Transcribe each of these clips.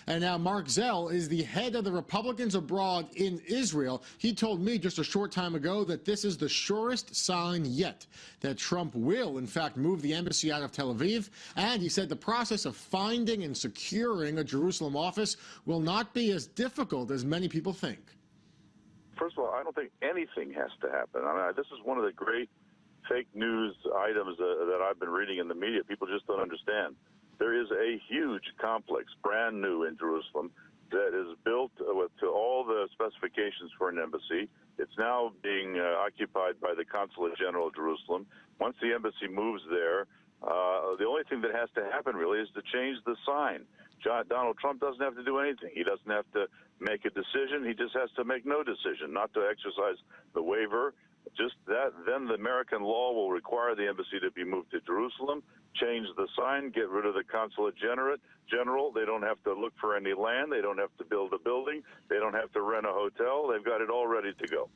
And now Mark Zell is the head of the Republicans abroad in Israel. He told me just a short time ago that this is the surest sign yet that Trump will, in fact, move the embassy out of Tel Aviv. And he said the process of finding and securing a Jerusalem office will not be as difficult as many people think. First of all, I don't think anything has to happen. I mean, this is one of the great fake news items that I've been reading in the media. People just don't understand. There is a huge complex, brand new in Jerusalem, that is built to all the specifications for an embassy. It's now being occupied by the Consulate General of Jerusalem. Once the embassy moves there, the only thing that has to happen really is to change the sign. Donald Trump doesn't have to do anything. He doesn't have to make a decision. He just has to make no decision, not to exercise the waiver. Just that, then the American law will require the embassy to be moved to Jerusalem, change the sign, get rid of the Consulate General. They don't have to look for any land. They don't have to build a building. They don't have to rent a hotel. They've got it all ready to go.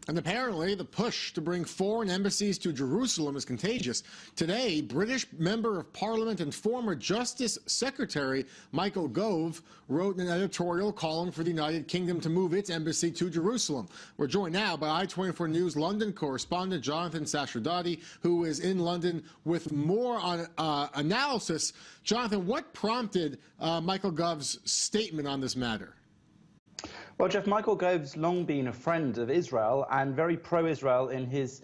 And apparently, the push to bring foreign embassies to Jerusalem is contagious. Today, British Member of Parliament and former Justice Secretary Michael Gove wrote an editorial calling for the United Kingdom to move its embassy to Jerusalem. We're joined now by I-24 News London correspondent Jonathan Sacerdoti, who is in London with more on analysis. Jonathan, what prompted Michael Gove's statement on this matter? Well, Jeff, Michael Gove's long been a friend of Israel and very pro-Israel in his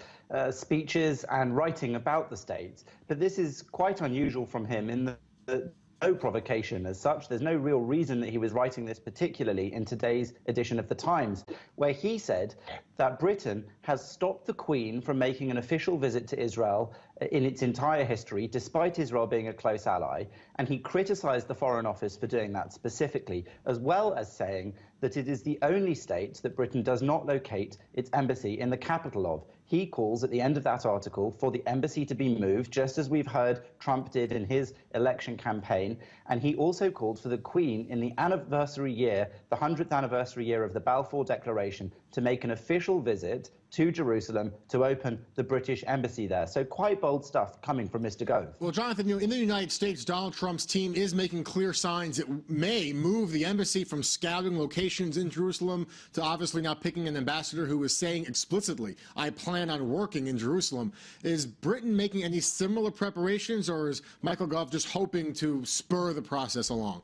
speeches and writing about the state. But this is quite unusual from him in that no provocation as such. There's no real reason that he was writing this, particularly in today's edition of The Times, where he said that Britain has stopped the Queen from making an official visit to Israel in its entire history, despite Israel being a close ally. And he criticized the Foreign Office for doing that specifically, as well as saying that it is the only state that Britain does not locate its embassy in the capital of. He calls at the end of that article for the embassy to be moved, just as we've heard Trump did in his election campaign. And he also called for the Queen in the anniversary year, the 100th anniversary year of the Balfour Declaration, to make an official visit to Jerusalem to open the British embassy there. So quite bold stuff coming from Mr. Gove. Well, Jonathan, in the United States, Donald Trump's team is making clear signs it may move the embassy from scouting locations in Jerusalem to obviously now picking an ambassador who is saying explicitly, I plan on working in Jerusalem. Is Britain making any similar preparations, or is Michael Gove just hoping to spur the process along?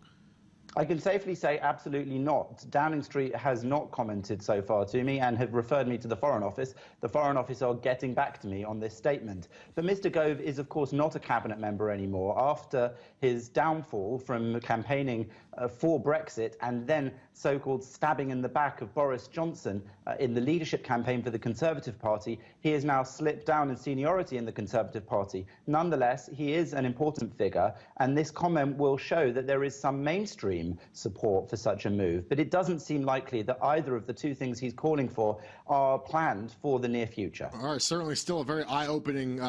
I can safely say absolutely not. Downing Street has not commented so far to me and have referred me to the Foreign Office. The Foreign Office are getting back to me on this statement. But Mr. Gove is, of course, not a cabinet member anymore. After his downfall from campaigning for Brexit and then so-called stabbing in the back of Boris Johnson in the leadership campaign for the Conservative Party, he has now slipped down in seniority in the Conservative Party. Nonetheless, he is an important figure, and this comment will show that there is some mainstream support for such a move. But it doesn't seem likely that either of the two things he's calling for are planned for the near future. All right, certainly still a very eye-opening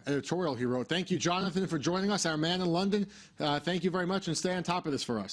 editorial he wrote. Thank you, Jonathan, for joining us, our man in London. Thank you very much, and stay on top of this for us.